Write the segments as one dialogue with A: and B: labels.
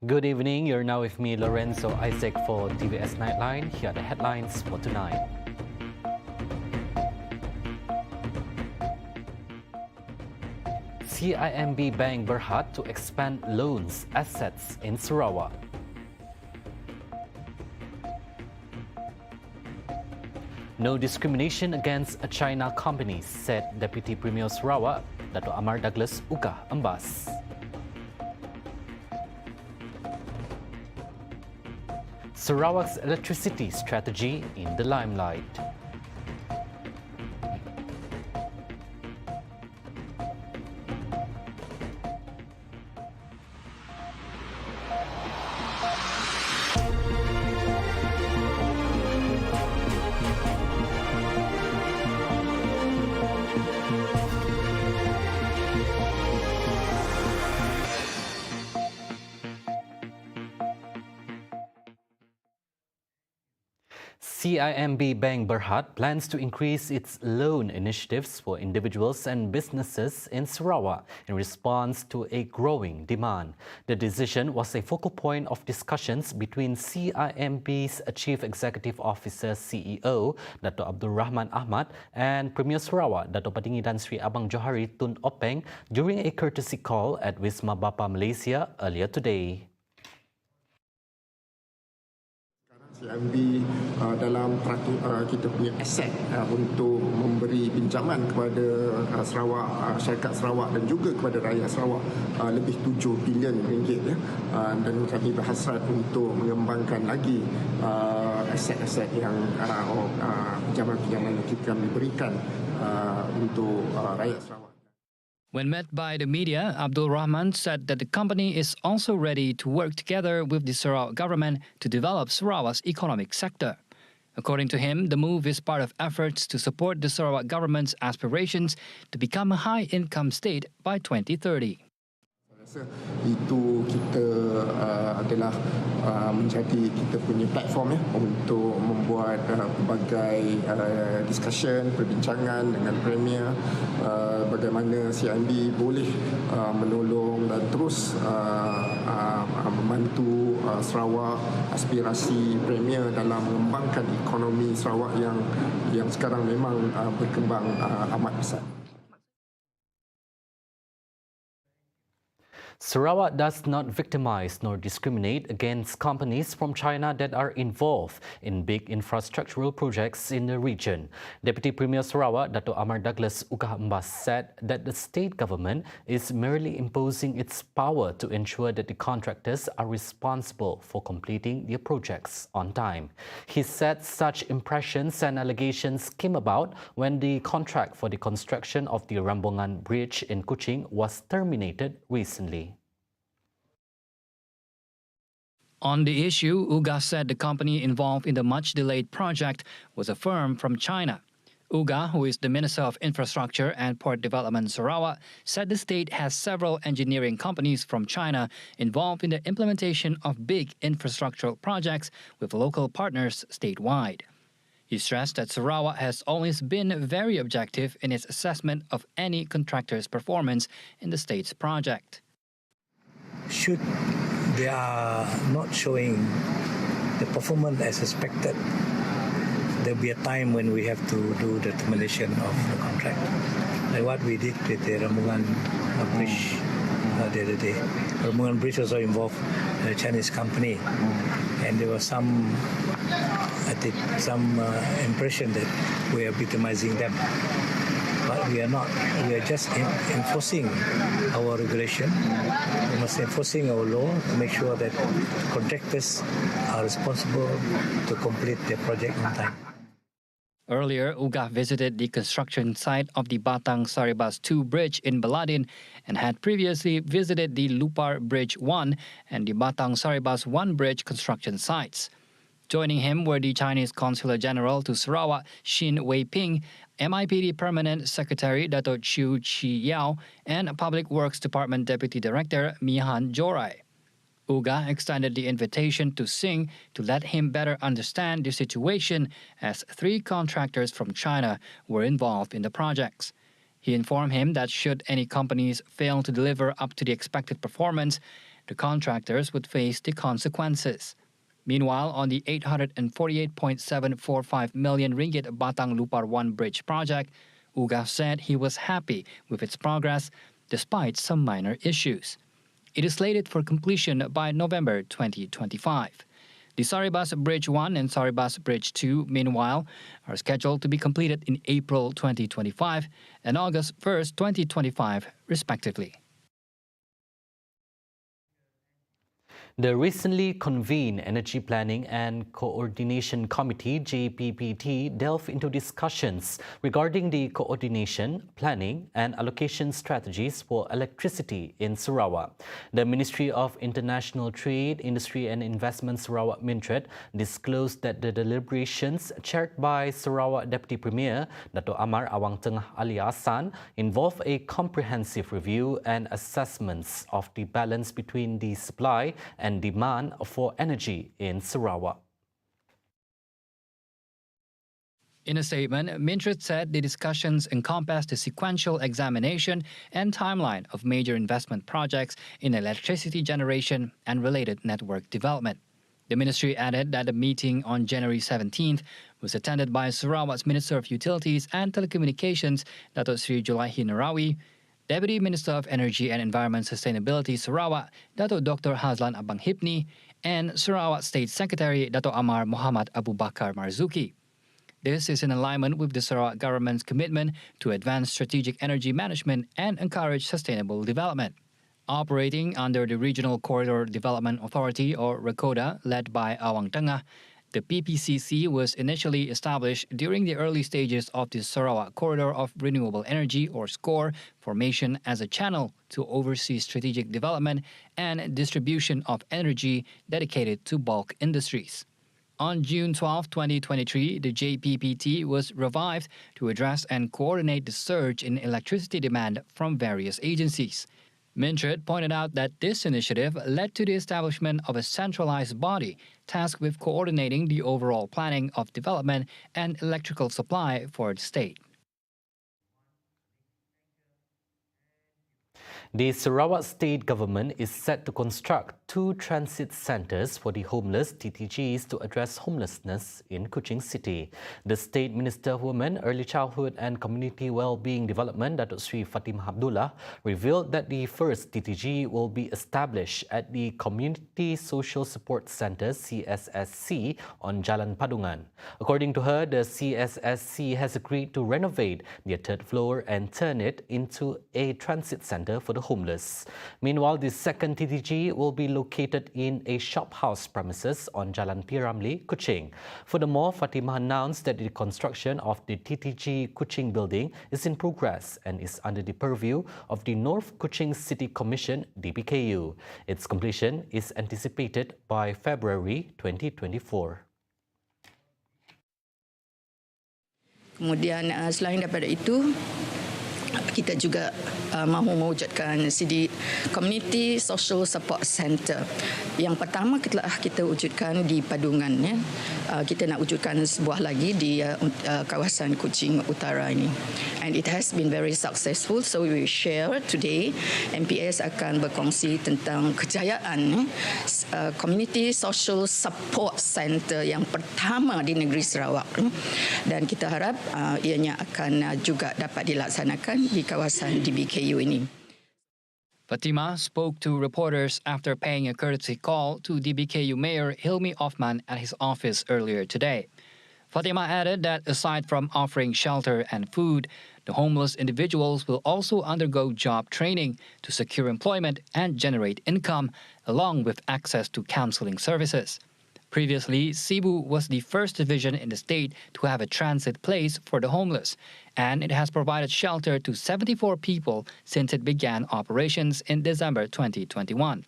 A: Good evening. You're now with me, Lorenzo Isaac, for TVS Nightline. Here are the headlines for tonight. CIMB Bank Berhad to expand loans assets in Sarawak. No discrimination against a China company, said Deputy Premier Sarawak, Dato' Amar Douglas UGGAH Ambas. Sarawak's electricity strategy in the limelight. CIMB Bank Berhad plans to increase its loan initiatives for individuals and businesses in Sarawak in response to a growing demand. The decision was a focal point of discussions between CIMB's Chief Executive Officer CEO, Dato' Abdul Rahman Ahmad, and Premier Sarawak, Dato' Patinggi Tan Sri Abang Johari Tun Openg during a courtesy call at Wisma Bapa Malaysia earlier today.
B: CIMB dalam kita punya aset untuk memberi pinjaman kepada Sarawak, syarikat Sarawak dan juga kepada rakyat Sarawak lebih 7 bilion ringgit ya. Dan kami berhasrat untuk mengembangkan lagi aset-aset yang pinjaman-pinjaman yang kami berikan untuk rakyat Sarawak.
C: When met by the media, Abdul Rahman said that the company is also ready to work together with the Sarawak government to develop Sarawak's economic sector. According to him, the move is part of efforts to support the Sarawak government's aspirations to become a high-income state by 2030.
B: Itu kita adalah menjadi kita punya platform ya untuk membuat pelbagai discussion, perbincangan dengan Premier bagaimana CIMB boleh menolong dan terus membantu Sarawak, aspirasi Premier dalam mengembangkan ekonomi Sarawak yang sekarang memang berkembang amat besar.
A: Sarawak does not victimize nor discriminate against companies from China that are involved in big infrastructural projects in the region. Deputy Premier Sarawak, Dato' Amar Douglas UGGAH Ambas, said that the state government is merely imposing its power to ensure that the contractors are responsible for completing their projects on time. He said such impressions and allegations came about when the contract for the construction of the Rambungan Bridge in Kuching was terminated recently.
C: On the issue, UGGAH said the company involved in the much-delayed project was a firm from China. UGGAH, who is the Minister of Infrastructure and Port Development Sarawak, said the state has several engineering companies from China involved in the implementation of big infrastructural projects with local partners statewide. He stressed that Sarawak has always been very objective in its assessment of any contractor's performance in the state's project.
D: Should they are not showing the performance as expected, there will be a time when we have to do the termination of the contract. Like what we did with the Rambungan Bridge the other day. Rambungan Bridge also involved a Chinese company, and there was some impression that we are victimizing them. But we are not. We are just enforcing our regulation. We must enforcing our law to make sure that contractors are responsible to complete their project on time.
C: Earlier, UGGAH visited the construction site of the Batang Saribas 2 bridge in Baladin and had previously visited the Lupar Bridge 1 and the Batang Saribas 1 bridge construction sites. Joining him were the Chinese Consular General to Sarawak, Xin Weiping, MIPD Permanent Secretary Dato' Chiu Chi Yao, and Public Works Department Deputy Director Mihan Jorai. UGGAH extended the invitation to Singh to let him better understand the situation as 3 contractors from China were involved in the projects. He informed him that should any companies fail to deliver up to the expected performance, the contractors would face the consequences. Meanwhile, on the 848.745 million ringgit Batang Lupar 1 bridge project, UGGAH said he was happy with its progress despite some minor issues. It is slated for completion by November 2025. The Saribas Bridge 1 and Saribas Bridge 2, meanwhile, are scheduled to be completed in April 2025 and August 1st, 2025, respectively.
A: The recently convened Energy Planning and Coordination Committee (JPPT) delved into discussions regarding the coordination, planning and allocation strategies for electricity in Sarawak. The Ministry of International Trade, Industry and Investment Sarawak Mintred disclosed that the deliberations chaired by Sarawak Deputy Premier Dato' Amar Awang Tengah Ali Hassan involve a comprehensive review and assessments of the balance between the supply and demand for energy in Sarawak.
C: In a statement, Mintred said the discussions encompassed the sequential examination and timeline of major investment projects in electricity generation and related network development. The ministry added that the meeting on January 17th was attended by Sarawak's Minister of Utilities and Telecommunications, Dato' Sri Julaihi Narawi, Deputy Minister of Energy and Environment Sustainability Sarawak, Dato' Dr. Hazlan Abang Hipni, and Sarawak State Secretary Dato' Amar Muhammad Abu Bakar Marzuki. This is in alignment with the Sarawak government's commitment to advance strategic energy management and encourage sustainable development. Operating under the Regional Corridor Development Authority, or RECODA, led by Awang Tengah, the PPCC was initially established during the early stages of the Sarawak Corridor of Renewable Energy, or SCORE, formation as a channel to oversee strategic development and distribution of energy dedicated to bulk industries. On June 12, 2023, the JPPT was revived to address and coordinate the surge in electricity demand from various agencies. Mintred pointed out that this initiative led to the establishment of a centralized body tasked with coordinating the overall planning of development and electrical supply for the state.
A: The Sarawak State Government is set to construct 2 transit centres for the homeless (TTGs) to address homelessness in Kuching City. The State Minister of Women, Early Childhood and Community Wellbeing Development, Dato' Sri Fatimah Abdullah, revealed that the first TTG will be established at the Community Social Support Centre (CSSC) on Jalan Padungan. According to her, the CSSC has agreed to renovate their 3rd floor and turn it into a transit centre for the homeless. Meanwhile, the second TTG will be located in a shop house premises on Jalan P. Ramlee, Kuching. Furthermore, Fatimah announced that the construction of the TTG Kuching building is in progress and is under the purview of the North Kuching City Commission (DBKU). Its completion is anticipated by February 2024.
E: Kemudian selain daripada itu, kita juga mahu mewujudkan Community Social Support Centre. Yang pertama telah kita wujudkan di Padungan. Kita nak wujudkan sebuah lagi di kawasan Kuching Utara ini. And it has been very successful, so we will share today. MPS akan berkongsi tentang kejayaan Community Social Support Centre yang pertama di negeri Sarawak. Dan kita harap ianya akan juga dapat dilaksanakan di kawasan DBKU ini.
C: Fatimah spoke to reporters after paying a courtesy call to DBKU Mayor Hilmi Othman at his office earlier today. Fatimah added that aside from offering shelter and food, the homeless individuals will also undergo job training to secure employment and generate income, along with access to counseling services. Previously, Cebu was the first division in the state to have a transit place for the homeless, and it has provided shelter to 74 people since it began operations in December 2021.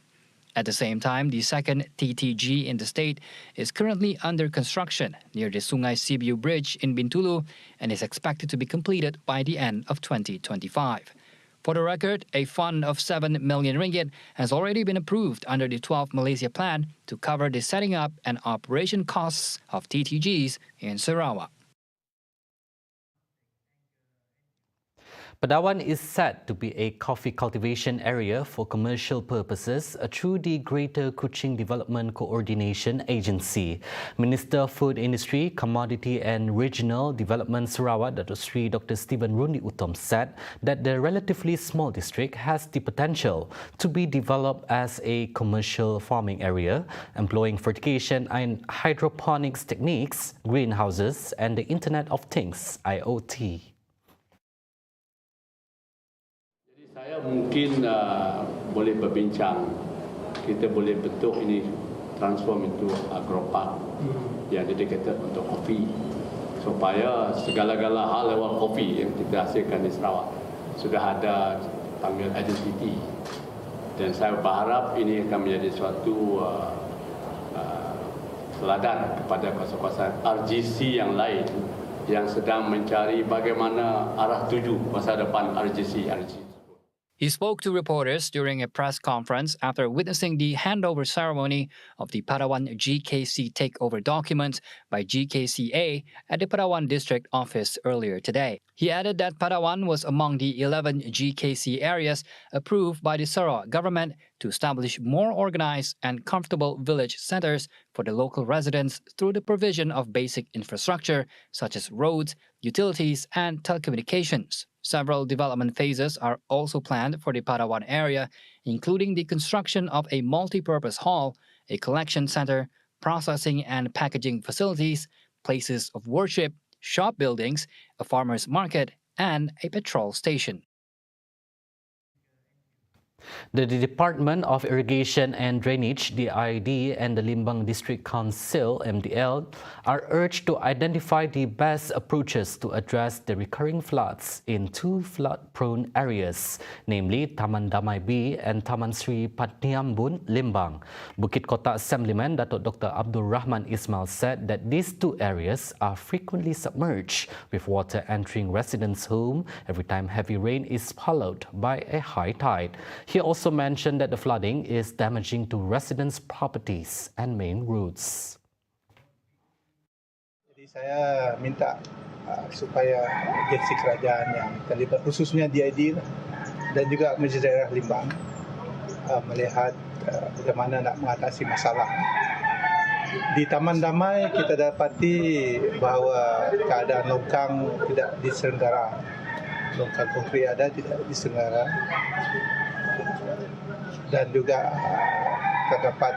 C: At the same time, the second TTG in the state is currently under construction near the Sungai Sibiu Bridge in Bintulu and is expected to be completed by the end of 2025. For the record, a fund of 7 million ringgit has already been approved under the 12 Malaysia Plan to cover the setting up and operation costs of TTGs in Sarawak.
A: Padawan is said to be a coffee cultivation area for commercial purposes through the Greater Kuching Development Coordination Agency. Minister of Food Industry, Commodity and Regional Development Sarawak, Datuk Sri Dr. Stephen Rundi Uttom said that the relatively small district has the potential to be developed as a commercial farming area, employing fertigation and hydroponics techniques, greenhouses and the Internet of Things, IoT.
F: Saya mungkin boleh berbincang, kita boleh bentuk ini transform into agropark yang dedicated untuk kopi, supaya segala-gala hal lewat kopi yang kita hasilkan di Sarawak sudah ada panggil identity, dan saya berharap ini akan menjadi suatu teladan kepada kawasan-kawasan RGC yang lain yang sedang mencari bagaimana arah tuju masa depan RGC.
C: He spoke to reporters during a press conference after witnessing the handover ceremony of the Padawan GKC takeover documents by GKCA at the Padawan District Office earlier today. He added that Padawan was among the 11 GKC areas approved by the Sarawak government to establish more organized and comfortable village centers for the local residents through the provision of basic infrastructure such as roads, utilities, and telecommunications. Several development phases are also planned for the Padawan area, including the construction of a multi-purpose hall, a collection center, processing and packaging facilities, places of worship, shop buildings, a farmer's market, and a petrol station.
A: The Department of Irrigation and Drainage, DID, and the Limbang District Council, MDL, are urged to identify the best approaches to address the recurring floods in two flood-prone areas, namely Taman Damai B and Taman Sri Patiambun, Limbang. Bukit Kota Assemblyman Datuk Dr. Abdul Rahman Ismail said that these two areas are frequently submerged, with water entering residents' homes every time heavy rain is followed by a high tide. He also mentioned that the flooding is damaging to residents' properties and main roads.
G: Jadi saya minta supaya agensi kerajaan yang terlibat, khususnya DID dan juga Majlis Daerah Limbang, melihat bagaimana nak mengatasi masalah. Di Taman Damai kita dapati bahawa keadaan longkang tidak diselenggara. Longkang konkret ada, tidak diselenggara. Dan juga terdapat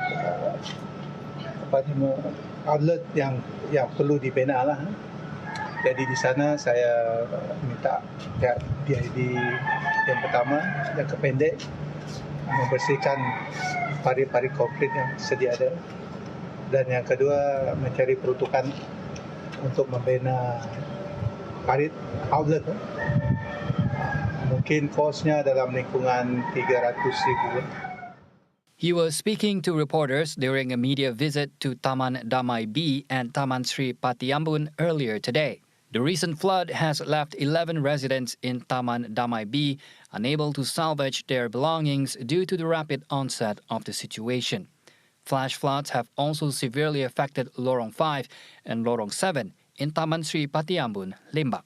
G: outlet yang perlu dibina lah. Jadi di sana saya minta DID yang pertama, yang kependek, membersihkan parit-parit konkret yang sedia ada, dan yang kedua mencari peruntukan untuk membina parit outlet. Mungkin kosnya dalam lingkungan 300,000.
C: He was speaking to reporters during a media visit to Taman Damai B and Taman Sri Patiambun earlier today. The recent flood has left 11 residents in Taman Damai B unable to salvage their belongings due to the rapid onset of the situation. Flash floods have also severely affected Lorong 5 and Lorong 7 in Taman Sri Patiambun, Limbang.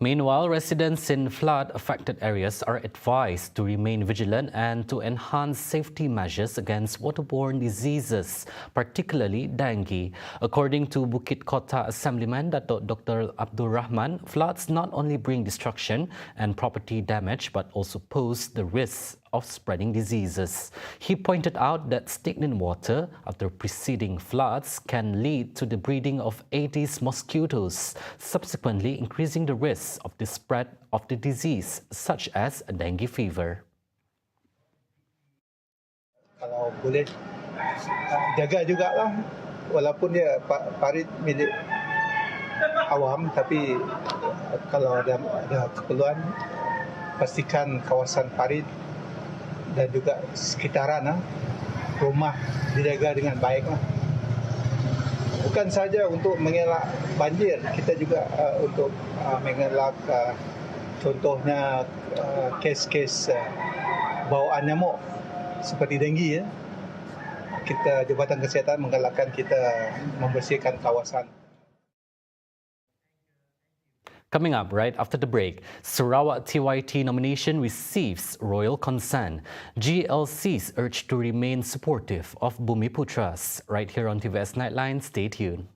A: Meanwhile, residents in flood-affected areas are advised to remain vigilant and to enhance safety measures against waterborne diseases, particularly dengue. According to Bukit Kota Assemblyman Datuk Dr. Abdul Rahman, floods not only bring destruction and property damage but also pose the risk of spreading diseases. He pointed out that stagnant water after preceding floods can lead to the breeding of Aedes mosquitoes, subsequently increasing the risk of the spread of the disease, such as dengue fever.
G: Kalau boleh, jaga jugalah, walaupun dia parit milik awam, tapi kalau ada keperluan, pastikan kawasan parit dan juga sekitaran rumah dijaga dengan baik. Bukan saja untuk mengelak banjir, kita juga untuk mengelak contohnya kes-kes bawaan nyamuk seperti denggi. Kita Jabatan Kesihatan menggalakkan kita membersihkan kawasan.
A: Coming up right after the break, Sarawak TYT nomination receives royal consent. GLCs urged to remain supportive of Bumiputras. Right here on TVS Nightline, stay tuned.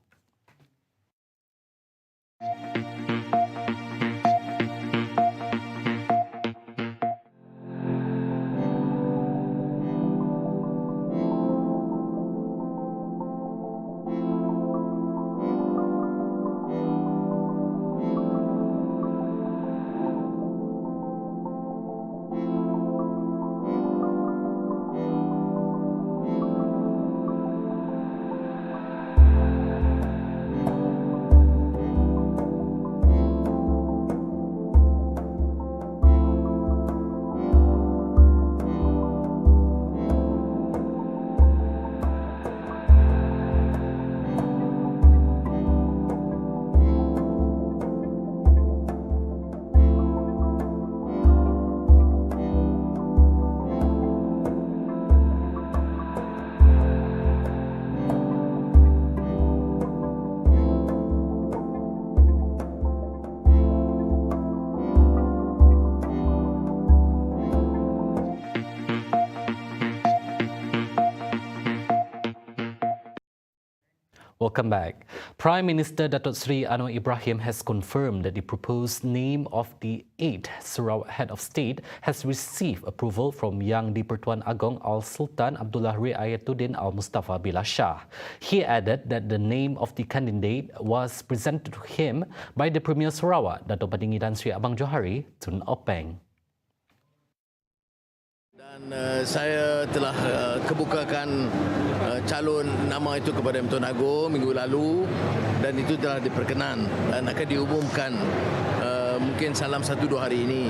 A: Welcome back. Prime Minister Datuk Seri Anwar Ibrahim has confirmed that the proposed name of the 8th Sarawak Head of State has received approval from Yang di-Pertuan Agong Al-Sultan Abdullah Riayatuddin Al-Mustafa Billah Shah. He added that the name of the candidate was presented to him by the Premier Sarawak, Datuk Padinggi Tan Sri Abang Johari Tun Openg.
H: Dan saya telah kebukakan calon nama itu kepada Tuan Agong minggu lalu dan itu telah diperkenan dan akan diumumkan mungkin dalam 1-2 hari ini.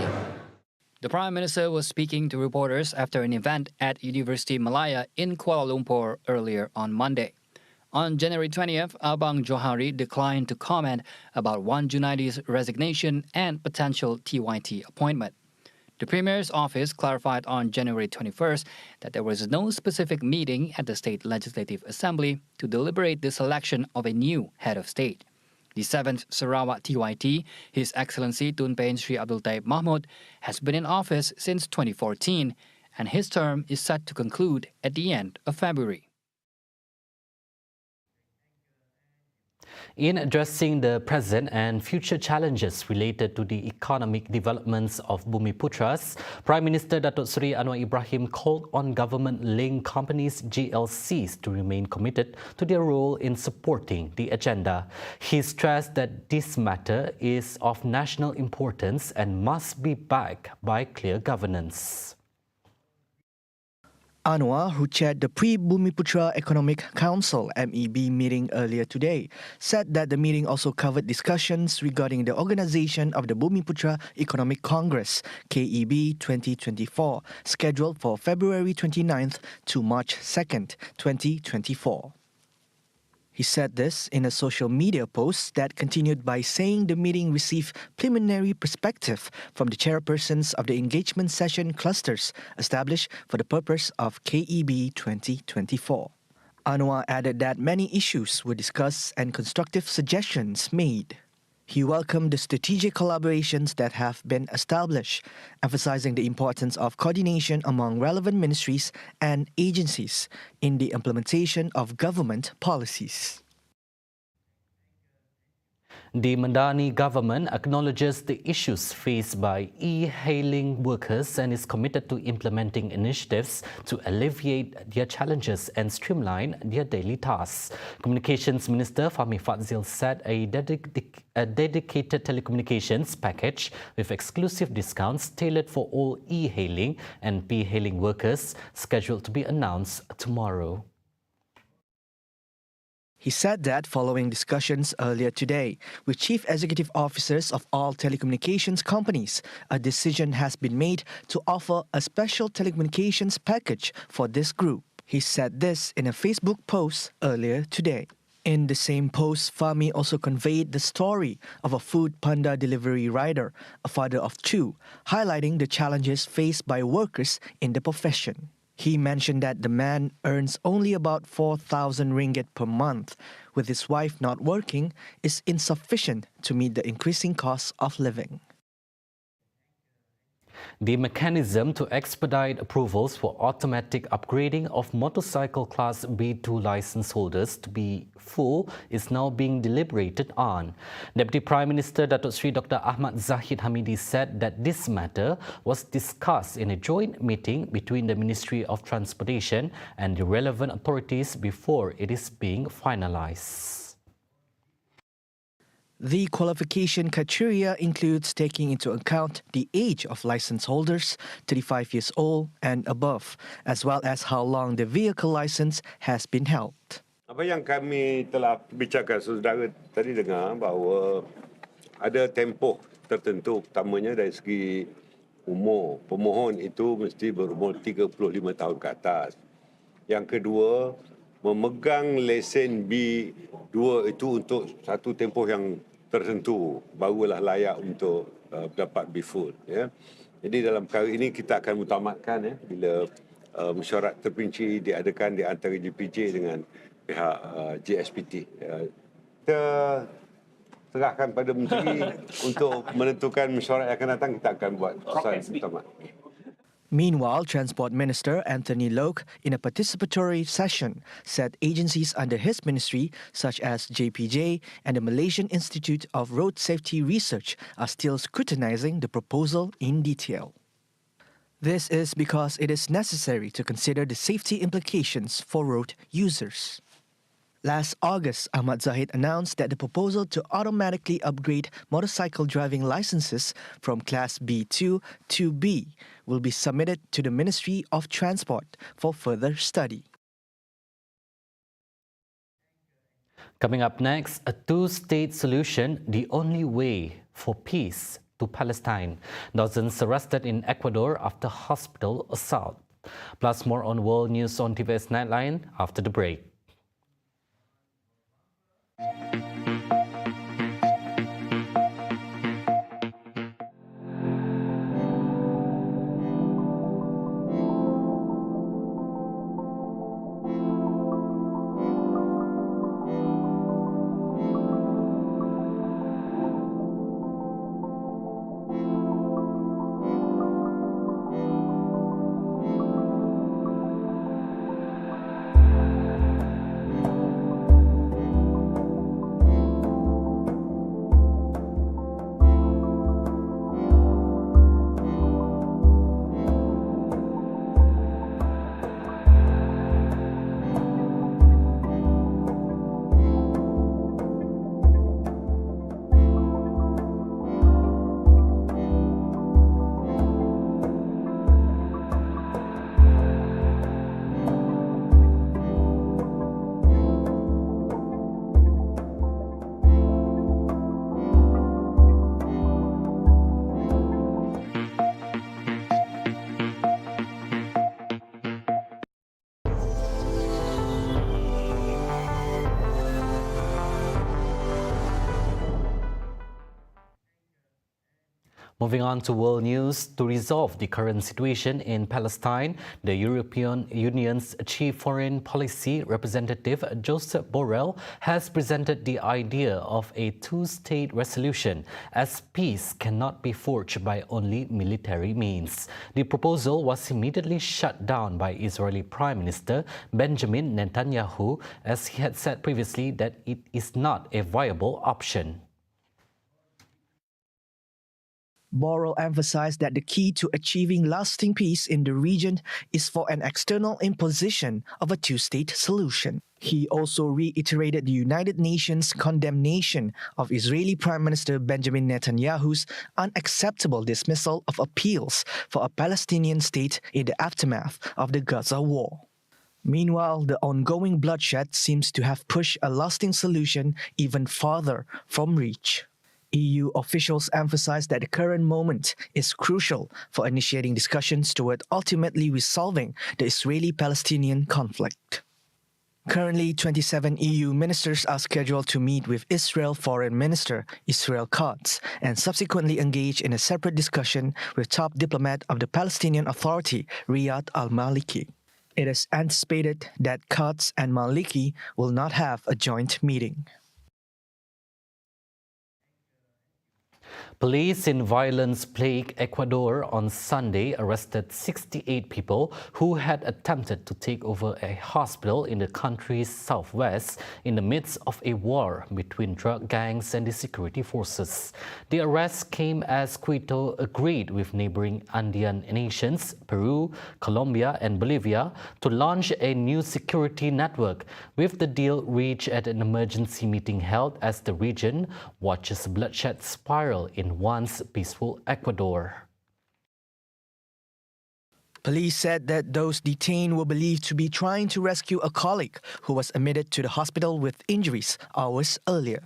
C: The Prime Minister was speaking to reporters after an event at University Malaya in Kuala Lumpur earlier on Monday. On January 20th, Abang Johari declined to comment about Wan Junaidi's resignation and potential TYT appointment. The Premier's office clarified on January 21st that there was no specific meeting at the State Legislative Assembly to deliberate the selection of a new head of state. The 7th Sarawak TYT, His Excellency Tun Pehin Sri Abdul Taib Mahmud, has been in office since 2014 and his term is set to conclude at the end of February.
A: In addressing the present and future challenges related to the economic developments of Bumiputras, Prime Minister Datuk Seri Anwar Ibrahim called on government-linked companies GLCs to remain committed to their role in supporting the agenda. He stressed that this matter is of national importance and must be backed by clear governance.
I: Anwar, who chaired the Pre-Bumiputra Economic Council (MEB) meeting earlier today, said that the meeting also covered discussions regarding the organisation of the Bumiputra Economic Congress (KEB) 2024, scheduled for February 29th to March 2nd, 2024. He said this in a social media post that continued by saying the meeting received preliminary perspective from the chairpersons of the engagement session clusters established for the purpose of KEB 2024. Anwar added that many issues were discussed and constructive suggestions made. He welcomed the strategic collaborations that have been established, emphasizing the importance of coordination among relevant ministries and agencies in the implementation of government policies.
A: The Madani government acknowledges the issues faced by e-hailing workers and is committed to implementing initiatives to alleviate their challenges and streamline their daily tasks. Communications Minister Fahmi Fadzil said a dedicated telecommunications package with exclusive discounts tailored for all e-hailing and p-hailing workers scheduled to be announced tomorrow.
I: He said that following discussions earlier today with chief executive officers of all telecommunications companies, a decision has been made to offer a special telecommunications package for this group. He said this in a Facebook post earlier today. In the same post, Fahmi also conveyed the story of a food panda delivery rider, a father of two, highlighting the challenges faced by workers in the profession. He mentioned that the man earns only about 4,000 ringgit per month. With his wife not working, is insufficient to meet the increasing costs of living.
A: The mechanism to expedite approvals for automatic upgrading of motorcycle Class B2 license holders to be full is now being deliberated on. Deputy Prime Minister Datuk Seri Dr. Ahmad Zahid Hamidi said that this matter was discussed in a joint meeting between the Ministry of Transportation and the relevant authorities before it is being finalised.
I: The qualification criteria includes taking into account the age of license holders, 35 years old and above, as well as how long the vehicle license has been held.
J: Apa yang kami telah bicarakan, saudara tadi dengar bahawa ada tempoh tertentu, utamanya dari segi umur. Pemohon itu mesti berumur 35 tahun ke atas. Yang kedua, memegang lesen B2 itu untuk satu tempoh yang tertentu, barulah layak untuk dapat B full. Ya. Jadi dalam perkara ini kita akan mutamatkan bila mesyuarat terperinci diadakan di antara GPJ dengan pihak JSPT. Kita serahkan pada Menteri untuk menentukan mesyuarat yang akan datang, kita akan buat keputusan mutamat.
I: Meanwhile, Transport Minister Anthony Loke, in a participatory session, said agencies under his ministry, such as JPJ and the Malaysian Institute of Road Safety Research, are still scrutinizing the proposal in detail. This is because it is necessary to consider the safety implications for road users. Last August, Ahmad Zahid announced that the proposal to automatically upgrade motorcycle driving licenses from Class B2 to B will be submitted to the Ministry of Transport for further study.
A: Coming up next, a two-state solution, the only way for peace to Palestine. Dozens arrested in Ecuador after hospital assault. Plus more on world news on TVS Nightline after the break. Moving on to world news, to resolve the current situation in Palestine, the European Union's Chief Foreign Policy Representative Josep Borrell has presented the idea of a two-state resolution, as peace cannot be forged by only military means. The proposal was immediately shut down by Israeli Prime Minister Benjamin Netanyahu, as he had said previously that it is not a viable option.
I: Borrell emphasized that the key to achieving lasting peace in the region is for an external imposition of a two-state solution. He also reiterated the United Nations condemnation of Israeli Prime Minister Benjamin Netanyahu's unacceptable dismissal of appeals for a Palestinian state in the aftermath of the Gaza war. Meanwhile, the ongoing bloodshed seems to have pushed a lasting solution even farther from reach. EU officials emphasized that the current moment is crucial for initiating discussions toward ultimately resolving the Israeli-Palestinian conflict. Currently, 27 EU ministers are scheduled to meet with Israel Foreign Minister Israel Katz and subsequently engage in a separate discussion with top diplomat of the Palestinian Authority, Riyad al-Maliki. It is anticipated that Qats and Maliki will not have a joint meeting.
A: Police in violence-plagued Ecuador on Sunday arrested 68 people who had attempted to take over a hospital in the country's southwest in the midst of a war between drug gangs and the security forces. The arrests came as Quito agreed with neighboring Andean nations, Peru, Colombia and Bolivia, to launch a new security network, with the deal reached at an emergency meeting held as the region watches bloodshed spiral in once peaceful Ecuador.
I: Police said that those detained were believed to be trying to rescue a colleague who was admitted to the hospital with injuries hours earlier.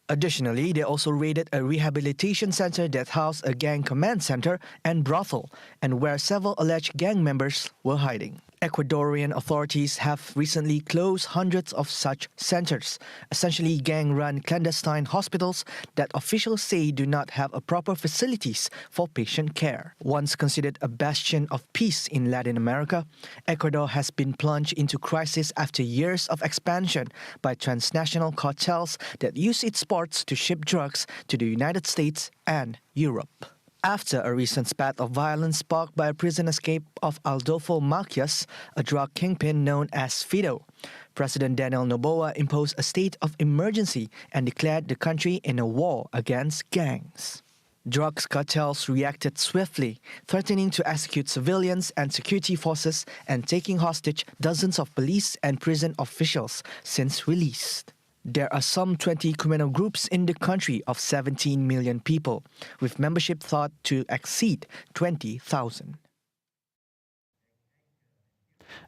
I: Additionally, they also raided a rehabilitation center that housed a gang command center and brothel, and where several alleged gang members were hiding. Ecuadorian authorities have recently closed hundreds of such centers, essentially gang-run clandestine hospitals that officials say do not have a proper facilities for patient care. Once considered a bastion of peace in Latin America, Ecuador has been plunged into crisis after years of expansion by transnational cartels that use its ports to ship drugs to the United States and Europe. After a recent spat of violence sparked by a prison escape of Adolfo Marquez, a drug kingpin known as Fido, President Daniel Noboa imposed a state of emergency and declared the country in a war against gangs. Drugs cartels reacted swiftly, threatening to execute civilians and security forces and taking hostage dozens of police and prison officials since released. There are some 20 criminal groups in the country of 17 million people, with membership thought to exceed 20,000.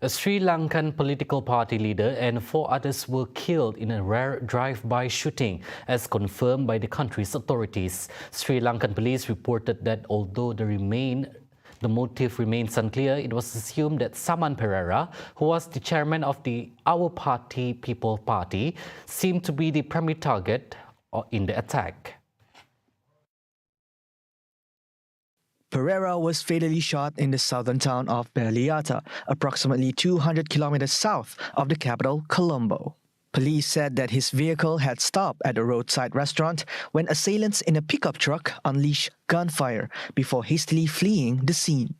A: A Sri Lankan political party leader and 4 others were killed in a rare drive-by shooting, as confirmed by the country's authorities. Sri Lankan police reported that although the motive remains unclear, it was assumed that Saman Pereira, who was the chairman of the Our Party People Party, seemed to be the primary target in the attack.
I: Pereira was fatally shot in the southern town of Berliata, approximately 200 kilometers south of the capital, Colombo. Police said that his vehicle had stopped at a roadside restaurant when assailants in a pickup truck unleashed gunfire before hastily fleeing the scene.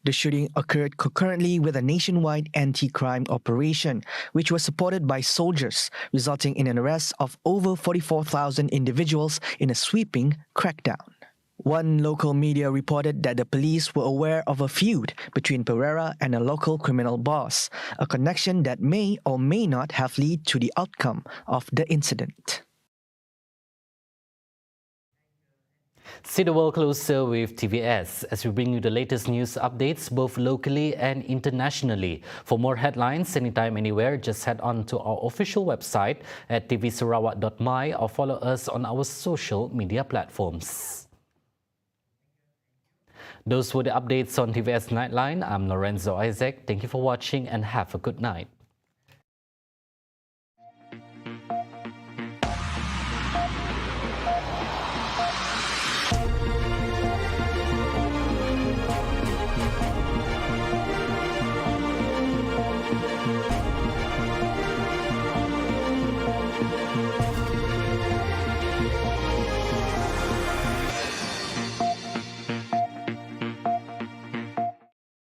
I: The shooting occurred concurrently with a nationwide anti-crime operation, which was supported by soldiers, resulting in an arrest of over 44,000 individuals in a sweeping crackdown. One local media reported that the police were aware of a feud between Pereira and a local criminal boss, a connection that may or may not have led to the outcome of the incident.
A: See the world closer with TVS as we bring you the latest news updates both locally and internationally. For more headlines anytime, anywhere, just head on to our official website at tvsarawak.my or follow us on our social media platforms. Those were the updates on TVS Nightline. I'm Lorenzo Isaac. Thank you for watching and have a good night.